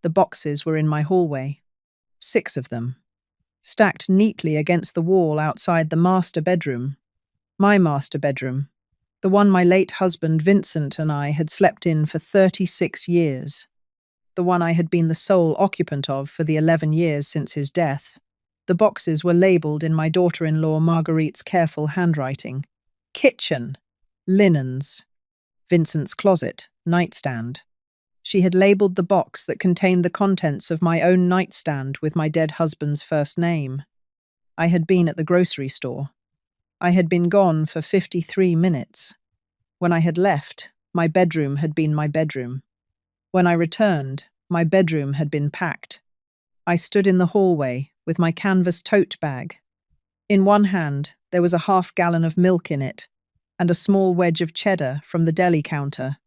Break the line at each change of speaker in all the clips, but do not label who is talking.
The boxes were in my hallway. 6 of them, stacked neatly against the wall outside the master bedroom. My master bedroom, the one my late husband Vincent and I had slept in for 36 years. The one I had been the sole occupant of for the 11 years since his death. The boxes were labelled in my daughter-in-law Marguerite's careful handwriting. Kitchen, linens, Vincent's closet, nightstand. She had labelled the box that contained the contents of my own nightstand with my dead husband's first name. I had been at the grocery store. I had been gone for 53 minutes. When I had left, my bedroom had been my bedroom. When I returned, my bedroom had been packed. I stood in the hallway with my canvas tote bag. In one hand, there was a half-gallon of milk in it, and a small wedge of cheddar from the deli counter,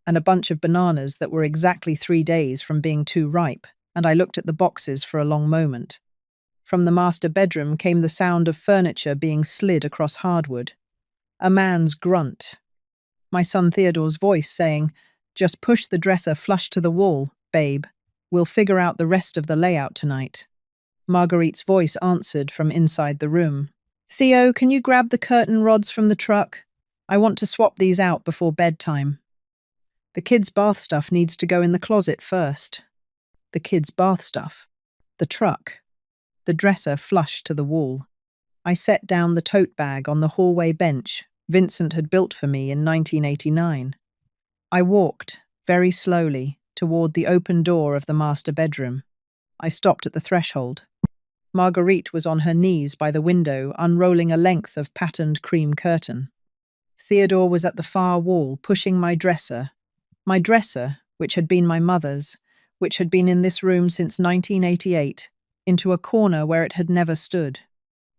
and a bunch of bananas that were exactly 3 days from being too ripe, and I looked at the boxes for a long moment. From the master bedroom came the sound of furniture being slid across hardwood. A man's grunt. My son Theodore's voice saying, "Just push the dresser flush to the wall, babe. We'll figure out the rest of the layout tonight." Marguerite's voice answered from inside the room. "Theo, can you grab the curtain rods from the truck? I want to swap these out before bedtime." The kids' bath stuff needs to go in the closet first. The kids' bath stuff. The truck. The dresser flush to the wall. I set down the tote bag on the hallway bench Vincent had built for me in 1989. I walked, very slowly, toward the open door of the master bedroom. I stopped at the threshold. Marguerite was on her knees by the window, unrolling a length of patterned cream curtain. Theodore was at the far wall, pushing my dresser, which had been my mother's, which had been in this room since 1988, into a corner where it had never stood.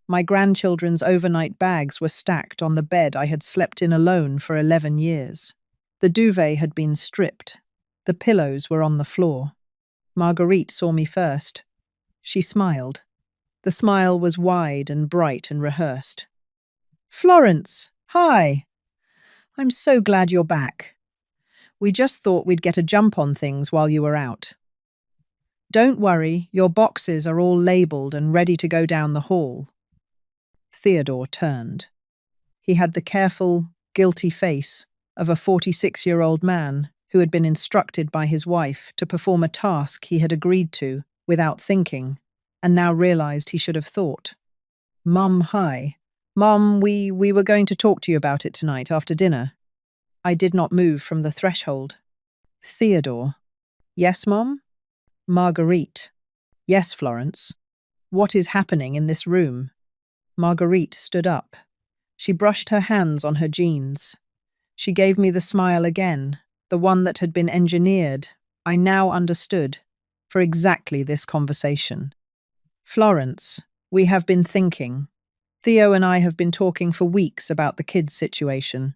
My grandchildren's overnight bags were stacked on the bed I had slept in alone for 11 years. The duvet had been stripped. The pillows were on the floor. Marguerite saw me first. She smiled. The smile was wide and bright and rehearsed. "Florence, hi. I'm so glad you're back. We just thought we'd get a jump on things while you were out. Don't worry, your boxes are all labelled and ready to go down the hall." Theodore turned. He had the careful, guilty face of a 46-year-old man who had been instructed by his wife to perform a task he had agreed to without thinking, and now realized he should have thought. "Mum, hi. Mum, we were going to talk to you about it tonight after dinner." I did not move from the threshold. Theodore. "Yes, Mom?" Marguerite. "Yes, Florence. What is happening in this room?" Marguerite stood up. She brushed her hands on her jeans. She gave me the smile again, the one that had been engineered, I now understood, for exactly this conversation. "Florence, we have been thinking. Theo and I have been talking for weeks about the kids' situation.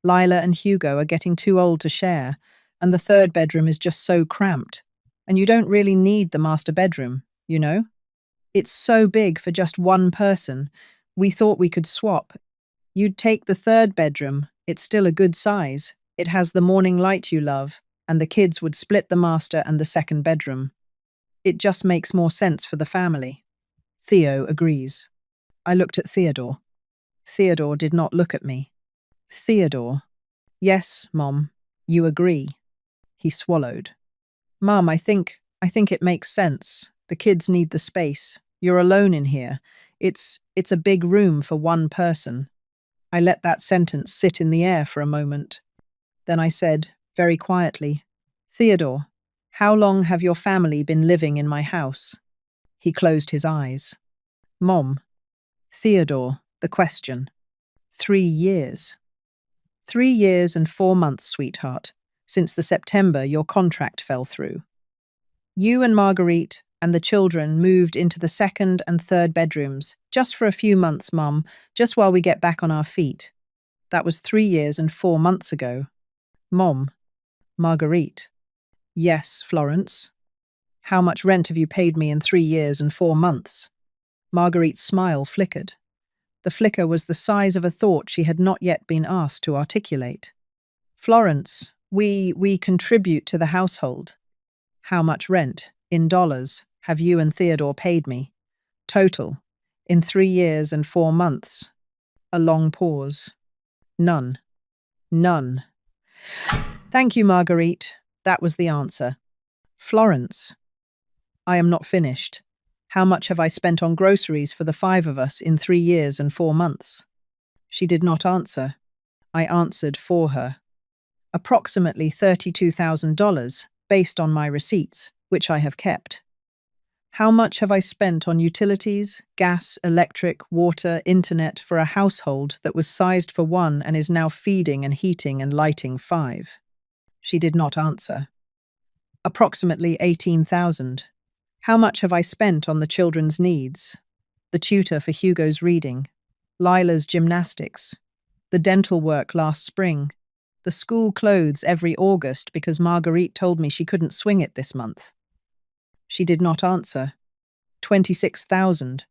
Lila and Hugo are getting too old to share, and the third bedroom is just so cramped. And you don't really need the master bedroom, you know? It's so big for just one person. We thought we could swap. You'd take the third bedroom. It's still a good size. It has the morning light you love, and the kids would split the master and the second bedroom. It just makes more sense for the family." Theo agrees. I looked at Theodore. Theodore did not look at me. Theodore. "Yes, Mom, you agree." He swallowed. "Mum, I think it makes sense. The kids need the space. You're alone in here. It's a big room for one person." I let that sentence sit in the air for a moment. Then I said, very quietly, "Theodore, how long have your family been living in my house?" He closed his eyes. "Mom." Theodore, the question. 3 years. 3 years and 4 months, sweetheart, since the September your contract fell through. You and Marguerite and the children moved into the second and third bedrooms, just for a few months, Mum, just while we get back on our feet. That was 3 years and 4 months ago. Mom. Marguerite. "Yes, Florence. How much rent have you paid me in 3 years and 4 months? Marguerite's smile flickered. The flicker was the size of a thought she had not yet been asked to articulate. "Florence, we contribute to the household." How much rent, in dollars, have you and Theodore paid me? Total, in 3 years and 4 months. A long pause. None. None. Thank you, Marguerite. That was the answer. Florence. I am not finished. How much have I spent on groceries for the 5 of us in 3 years and 4 months? She did not answer. I answered for her. Approximately $32,000, based on my receipts, which I have kept. How much have I spent on utilities, gas, electric, water, internet for a household that was sized for 1 and is now feeding and heating and lighting 5? She did not answer. Approximately 18,000. How much have I spent on the children's needs? The tutor for Hugo's reading, Lila's gymnastics, the dental work last spring, the school clothes every August because Marguerite told me she couldn't swing it this month. She did not answer. 26,000.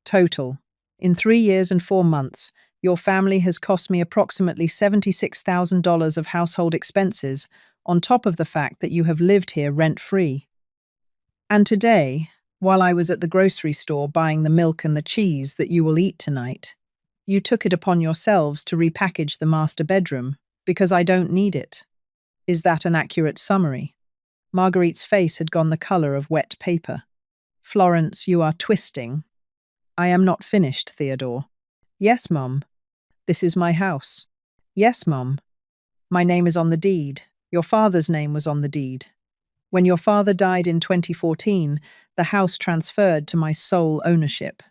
Total. In 3 years and 4 months, your family has cost me approximately $76,000 of household expenses, on top of the fact that you have lived here rent-free. And today, while I was at the grocery store buying the milk and the cheese that you will eat tonight, you took it upon yourselves to repackage the master bedroom, because I don't need it. Is that an accurate summary? Marguerite's face had gone the colour of wet paper. Florence, you are twisting. I am not finished, Theodore. Yes, Mum. This is my house. Yes, Mum. My name is on the deed. Your father's name was on the deed. When your father died in 2014, the house transferred to my sole ownership.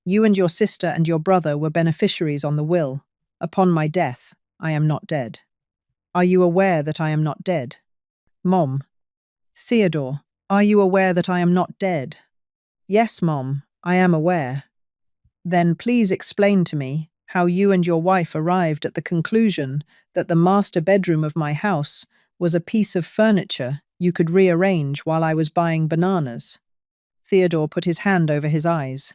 You and your sister and your brother were beneficiaries on the will. Upon my death, I am not dead. Are you aware that I am not dead? Mom. Theodore, are you aware that I am not dead? Yes, Mom, I am aware. Then please explain to me how you and your wife arrived at the conclusion that the master bedroom of my house was a piece of furniture you could rearrange while I was buying bananas. Theodore put his hand over his eyes.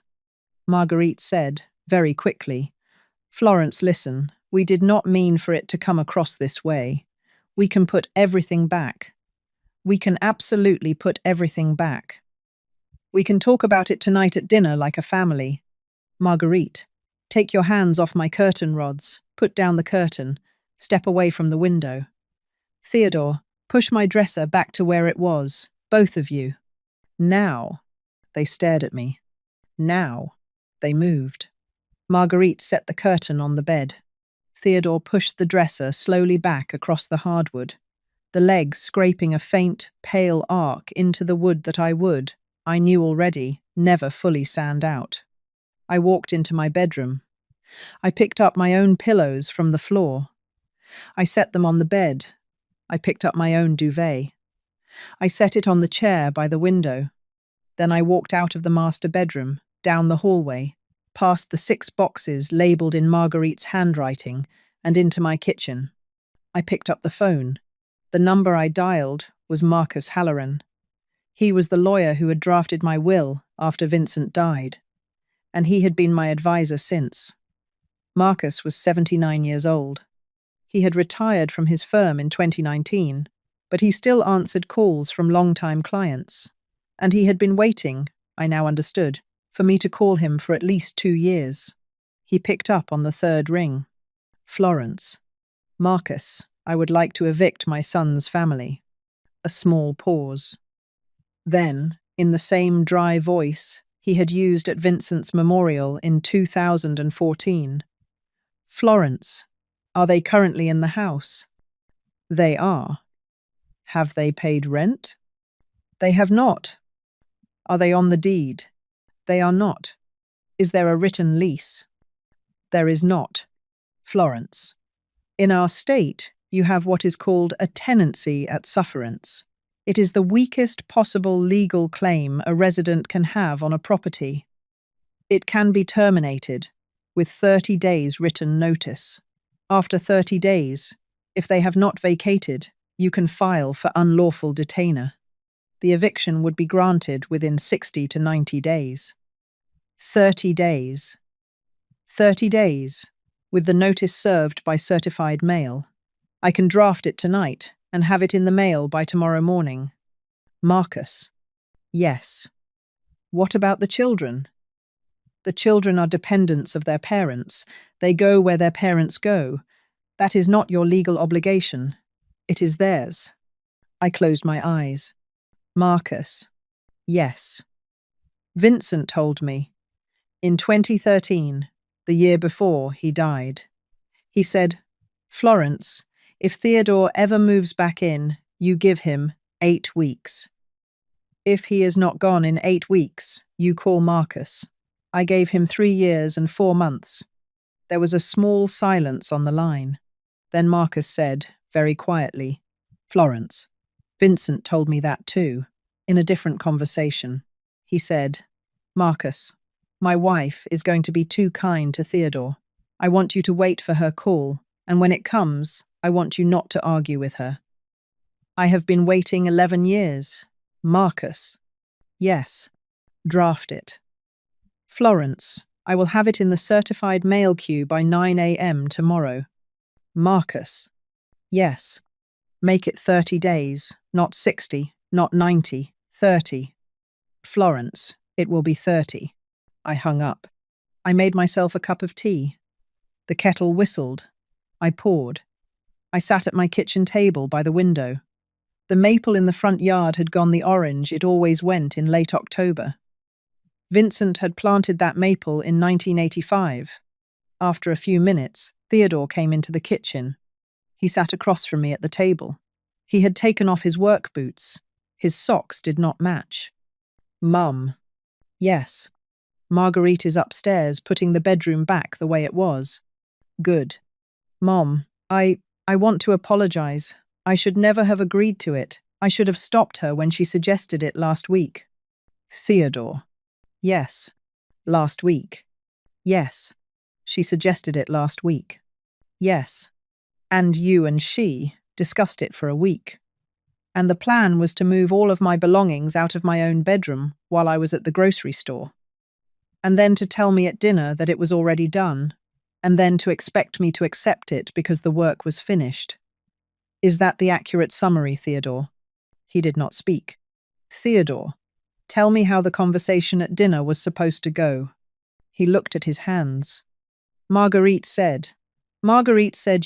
Marguerite said, very quickly, Florence, listen, we did not mean for it to come across this way. We can put everything back. We can absolutely put everything back. We can talk about it tonight at dinner like a family. Marguerite, take your hands off my curtain rods, put down the curtain, step away from the window. Theodore, push my dresser back to where it was, both of you. Now. They stared at me. Now. They moved. Marguerite set the curtain on the bed. Theodore pushed the dresser slowly back across the hardwood, the legs scraping a faint, pale arc into the wood that I knew already, never fully sand out. I walked into my bedroom. I picked up my own pillows from the floor. I set them on the bed. I picked up my own duvet. I set it on the chair by the window. Then I walked out of the master bedroom, down the hallway, past the 6 boxes labelled in Marguerite's handwriting, and into my kitchen. I picked up the phone. The number I dialed was Marcus Halloran. He was the lawyer who had drafted my will after Vincent died, and he had been my advisor since. Marcus was 79 years old. He had retired from his firm in 2019, but he still answered calls from long-time clients. And he had been waiting, I now understood, for me to call him for at least 2 years. He picked up on the 3rd ring. Florence. Marcus, I would like to evict my son's family. A small pause. Then, in the same dry voice he had used at Vincent's memorial in 2014. Florence, are they currently in the house? They are. Have they paid rent? They have not. Are they on the deed? They are not. Is there a written lease? There is not. Florence. In our state, you have what is called a tenancy at sufferance. It is the weakest possible legal claim a resident can have on a property. It can be terminated with 30 days written notice. After 30 days, if they have not vacated, you can file for unlawful detainer. The eviction would be granted within 60 to 90 days. 30 days. 30 days, with the notice served by certified mail. I can draft it tonight and have it in the mail by tomorrow morning. Marcus. Yes. What about the children? The children are dependents of their parents. They go where their parents go. That is not your legal obligation. It is theirs. I closed my eyes. Marcus. Yes. Vincent told me. In 2013, the year before he died. He said, Florence, if Theodore ever moves back in, you give him 8 weeks. If he is not gone in 8 weeks, you call Marcus. I gave him 3 years and 4 months. There was a small silence on the line. Then Marcus said, very quietly, Florence. Vincent told me that too, in a different conversation. He said, Marcus, my wife is going to be too kind to Theodore. I want you to wait for her call, and when it comes, I want you not to argue with her. I have been waiting 11 years. Marcus. Yes. Draft it. Florence, I will have it in the certified mail queue by 9 a.m. tomorrow. Marcus. Yes. Make it 30 days, not 60, not 90, 30. Florence, it will be 30. I hung up. I made myself a cup of tea. The kettle whistled. I poured. I sat at my kitchen table by the window. The maple in the front yard had gone the orange it always went in late October. Vincent had planted that maple in 1985. After a few minutes, Theodore came into the kitchen. He sat across from me at the table. He had taken off his work boots. His socks did not match. Mum. Yes. Marguerite is upstairs, putting the bedroom back the way it was. Good. Mom, I want to apologize. I should never have agreed to it. I should have stopped her when she suggested it last week. Theodore. Yes. Last week. Yes. She suggested it last week. Yes. And you and she discussed it for a week. And the plan was to move all of my belongings out of my own bedroom while I was at the grocery store. And then to tell me at dinner that it was already done, and then to expect me to accept it because the work was finished. Is that the accurate summary, Theodore? He did not speak. Theodore, tell me how the conversation at dinner was supposed to go. He looked at his hands. Marguerite said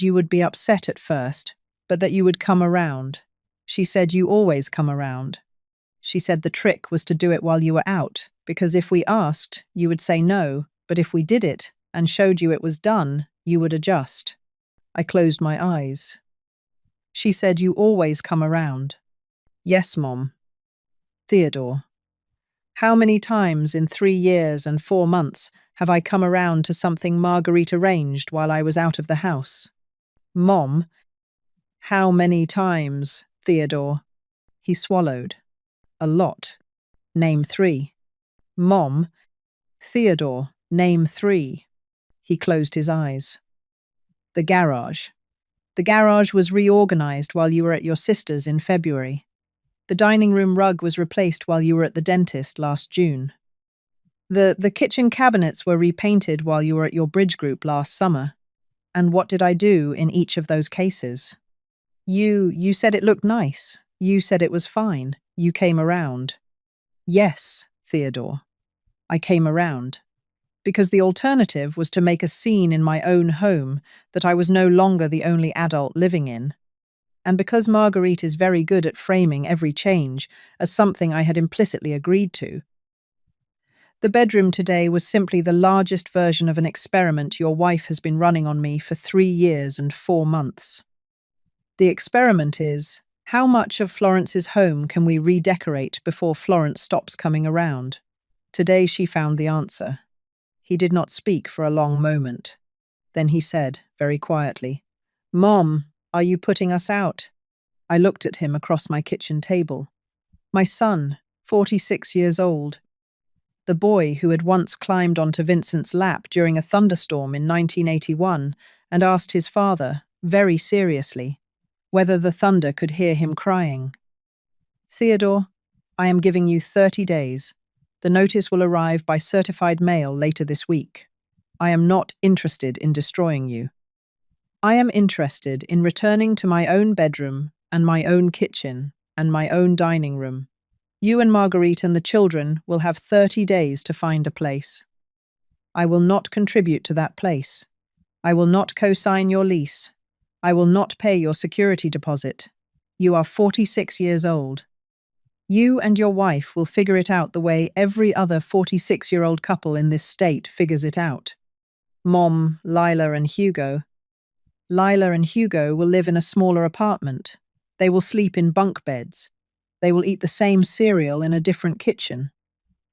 you would be upset at first, but that you would come around. She said you always come around. She said the trick was to do it while you were out, because if we asked, you would say no, but if we did it and showed you it was done, you would adjust. I closed my eyes. She said you always come around. Yes, Mom. Theodore. How many times in 3 years and 4 months have I come around to something Marguerite arranged while I was out of the house? Mom. How many times, Theodore? He swallowed. A lot. Name 3. Mom. Theodore, name 3. He closed his eyes. The garage. The garage was reorganized while you were at your sister's in February. The dining room rug was replaced while you were at the dentist last June. The kitchen cabinets were repainted while you were at your bridge group last summer. And what did I do in each of those cases? You said it looked nice. You said it was fine. You came around. Yes, Theodore. I came around. Because the alternative was to make a scene in my own home that I was no longer the only adult living in. And because Marguerite is very good at framing every change as something I had implicitly agreed to. The bedroom today was simply the largest version of an experiment your wife has been running on me for 3 years and 4 months. The experiment is, how much of Florence's home can we redecorate before Florence stops coming around? Today she found the answer. He did not speak for a long moment. Then he said, very quietly, Mom, are you putting us out? I looked at him across my kitchen table. My son, 46 years old. The boy who had once climbed onto Vincent's lap during a thunderstorm in 1981 and asked his father, very seriously, whether the thunder could hear him crying. Theodore, I am giving you 30 days. The notice will arrive by certified mail later this week. I am not interested in destroying you. I am interested in returning to my own bedroom and my own kitchen and my own dining room. You and Marguerite and the children will have 30 days to find a place. I will not contribute to that place. I will not co-sign your lease. I will not pay your security deposit. You are 46 years old. You and your wife will figure it out the way every other 46-year-old couple in this state figures it out. Mom, Lila, and Hugo. Lila and Hugo will live in a smaller apartment. They will sleep in bunk beds. They will eat the same cereal in a different kitchen.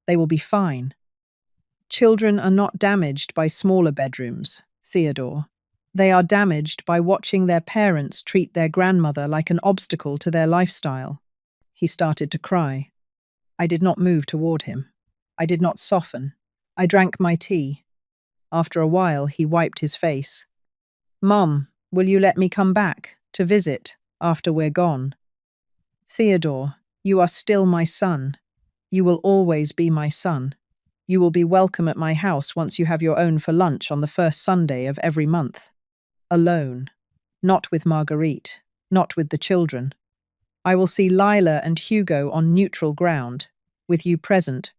They will be fine. Children are not damaged by smaller bedrooms, Theodore. They are damaged by watching their parents treat their grandmother like an obstacle to their lifestyle. He started to cry. I did not move toward him. I did not soften. I drank my tea. After a while, he wiped his face. Mum, will you let me come back to visit after we're gone? Theodore, you are still my son. You will always be my son. You will be welcome at my house once you have your own for lunch on the first Sunday of every month. Alone. Not with Marguerite. Not with the children. I will see Lila and Hugo on neutral ground, with you present,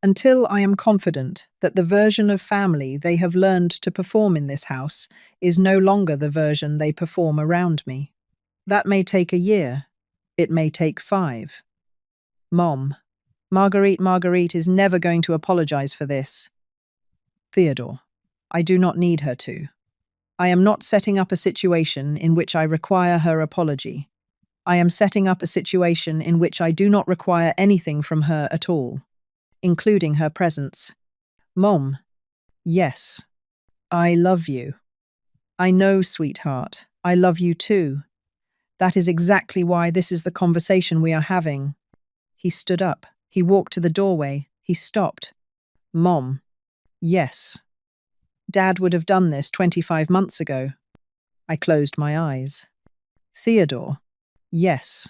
until I am confident that the version of family they have learned to perform in this house is no longer the version they perform around me. That may take a year. It may take 5. Mom, Marguerite is never going to apologize for this. Theodore, I do not need her to. I am not setting up a situation in which I require her apology. I am setting up a situation in which I do not require anything from her at all, including her presence. Mom, yes, I love you. I know, sweetheart, I love you too. That is exactly why this is the conversation we are having. He stood up. He walked to the doorway. He stopped. Mom, yes. Dad would have done this 25 months ago. I closed my eyes. Theodore, yes.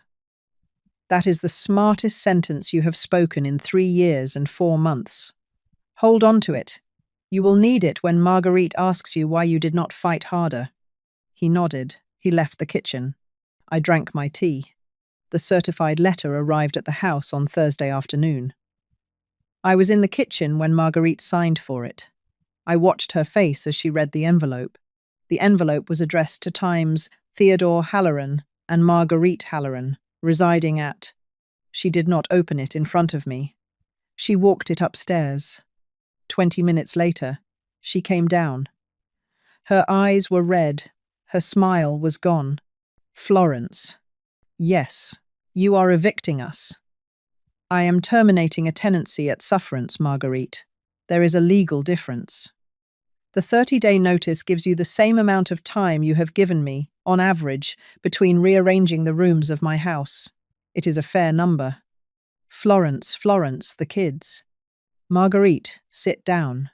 That is the smartest sentence you have spoken in 3 years and 4 months. Hold on to it. You will need it when Marguerite asks you why you did not fight harder. He nodded. He left the kitchen. I drank my tea. The certified letter arrived at the house on Thursday afternoon. I was in the kitchen when Marguerite signed for it. I watched her face as she read the envelope. The envelope was addressed to Times Theodore Halloran and Marguerite Halloran, residing at... She did not open it in front of me. She walked it upstairs. 20 minutes later, she came down. Her eyes were red. Her smile was gone. Florence. Yes, you are evicting us. I am terminating a tenancy at sufferance, Marguerite. There is a legal difference. The 30-day notice gives you the same amount of time you have given me, on average, between rearranging the rooms of my house. It is a fair number. Florence, the kids. Marguerite, sit down.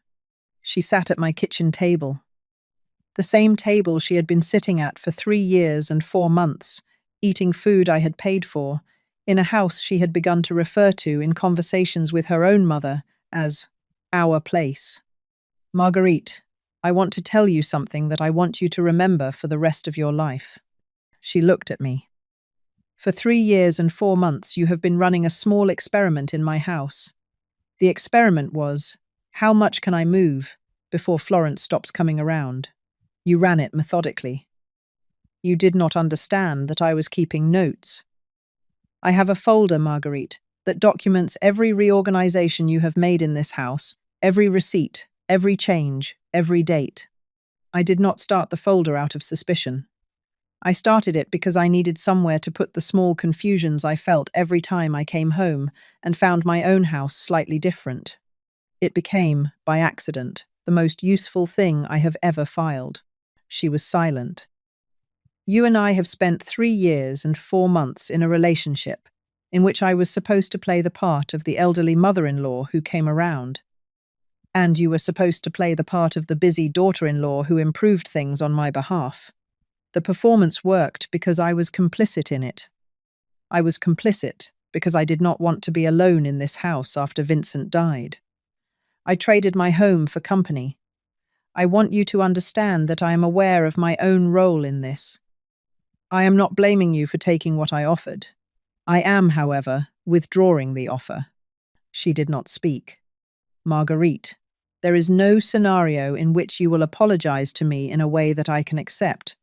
She sat at my kitchen table. The same table she had been sitting at for 3 years and 4 months, eating food I had paid for, in a house she had begun to refer to in conversations with her own mother as our place. Marguerite, I want to tell you something that I want you to remember for the rest of your life. She looked at me. For 3 years and 4 months you have been running a small experiment in my house. The experiment was, how much can I move before Florence stops coming around? You ran it methodically. You did not understand that I was keeping notes. I have a folder, Marguerite, that documents every reorganization you have made in this house, every receipt, every change, every date. I did not start the folder out of suspicion. I started it because I needed somewhere to put the small confusions I felt every time I came home and found my own house slightly different. It became, by accident, the most useful thing I have ever filed. She was silent. You and I have spent 3 years and 4 months in a relationship in which I was supposed to play the part of the elderly mother-in-law who came around. And you were supposed to play the part of the busy daughter-in-law who improved things on my behalf. The performance worked because I was complicit in it. I was complicit because I did not want to be alone in this house after Vincent died. I traded my home for company. I want you to understand that I am aware of my own role in this. I am not blaming you for taking what I offered. I am, however, withdrawing the offer. She did not speak. Marguerite, there is no scenario in which you will apologize to me in a way that I can accept.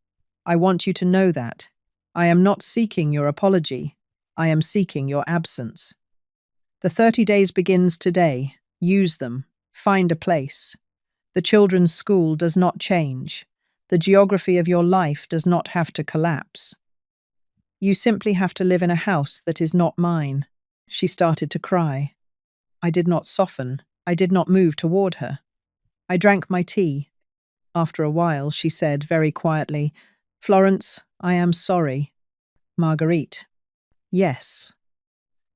I want you to know that. I am not seeking your apology. I am seeking your absence. The 30 days begins today. Use them. Find a place. The children's school does not change. The geography of your life does not have to collapse. You simply have to live in a house that is not mine. She started to cry. I did not soften. I did not move toward her. I drank my tea. After a while, she said very quietly, "Florence, I am sorry." Marguerite, yes.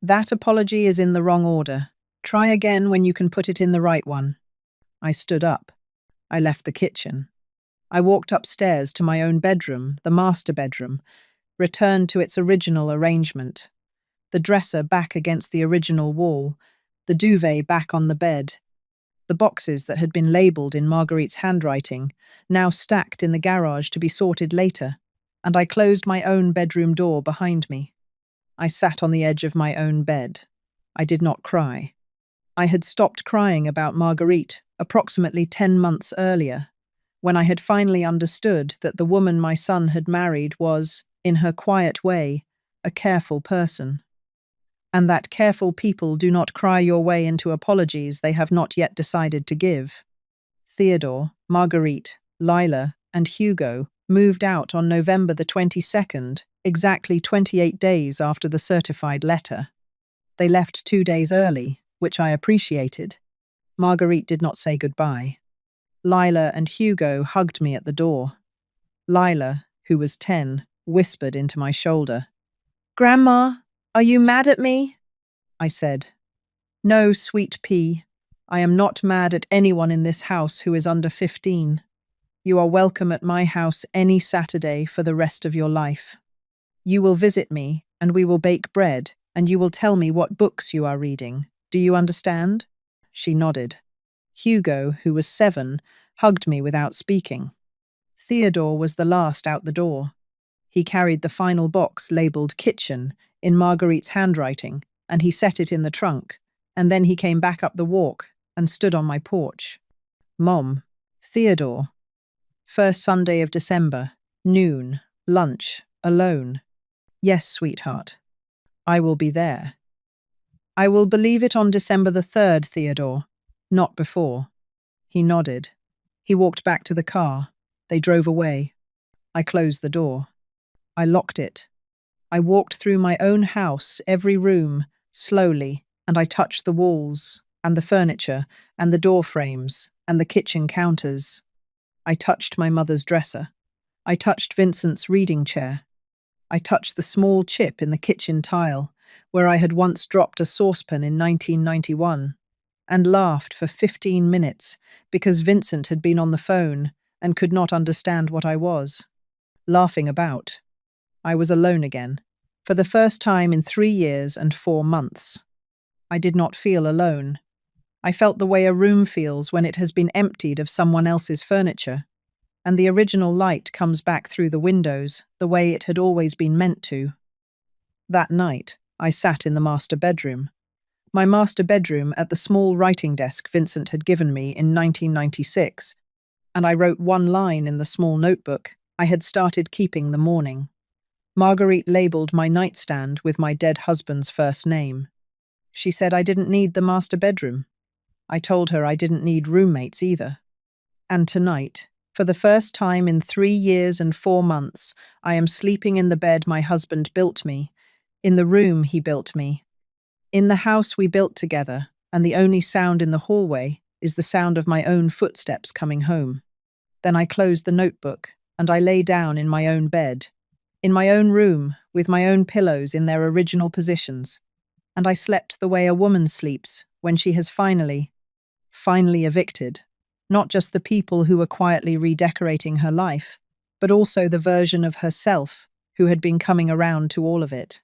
That apology is in the wrong order. Try again when you can put it in the right one. I stood up. I left the kitchen. I walked upstairs to my own bedroom, the master bedroom, returned to its original arrangement. The dresser back against the original wall, the duvet back on the bed. The boxes that had been labelled in Marguerite's handwriting, now stacked in the garage to be sorted later, and I closed my own bedroom door behind me. I sat on the edge of my own bed. I did not cry. I had stopped crying about Marguerite approximately 10 months earlier, when I had finally understood that the woman my son had married was, in her quiet way, a careful person. And that careful people do not cry your way into apologies they have not yet decided to give. Theodore, Marguerite, Lila, and Hugo moved out on November the 22nd, exactly 28 days after the certified letter. They left 2 days early, which I appreciated. Marguerite did not say goodbye. Lila and Hugo hugged me at the door. Lila, who was 10, whispered into my shoulder. "Grandma, are you mad at me?" I said. "No, sweet pea. I am not mad at anyone in this house who is under 15. You are welcome at my house any Saturday for the rest of your life. You will visit me, and we will bake bread, and you will tell me what books you are reading. Do you understand?" She nodded. Hugo, who was 7, hugged me without speaking. Theodore was the last out the door. He carried the final box labelled kitchen in Marguerite's handwriting, and he set it in the trunk, and then he came back up the walk and stood on my porch. "Mom, Theodore. First Sunday of December, noon, lunch, alone. Yes, sweetheart. I will be there. I will believe it on December the 3rd, Theodore, not before." He nodded. He walked back to the car. They drove away. I closed the door. I locked it. I walked through my own house, every room, slowly, and I touched the walls, and the furniture, and the door frames, and the kitchen counters. I touched my mother's dresser. I touched Vincent's reading chair. I touched the small chip in the kitchen tile, where I had once dropped a saucepan in 1991, and laughed for 15 minutes because Vincent had been on the phone and could not understand what I was. Laughing about. I was alone again, for the first time in 3 years and 4 months. I did not feel alone. I felt the way a room feels when it has been emptied of someone else's furniture, and the original light comes back through the windows the way it had always been meant to. That night, I sat in the master bedroom. My master bedroom at the small writing desk Vincent had given me in 1996, and I wrote one line in the small notebook I had started keeping the morning. Marguerite labelled my nightstand with my dead husband's first name. She said I didn't need the master bedroom. I told her I didn't need roommates either. And tonight, for the first time in 3 years and 4 months, I am sleeping in the bed my husband built me, in the room he built me, in the house we built together, and the only sound in the hallway is the sound of my own footsteps coming home. Then I closed the notebook, and I lay down in my own bed, in my own room, with my own pillows in their original positions, and I slept the way a woman sleeps when she has finally evicted, not just the people who were quietly redecorating her life, but also the version of herself who had been coming around to all of it.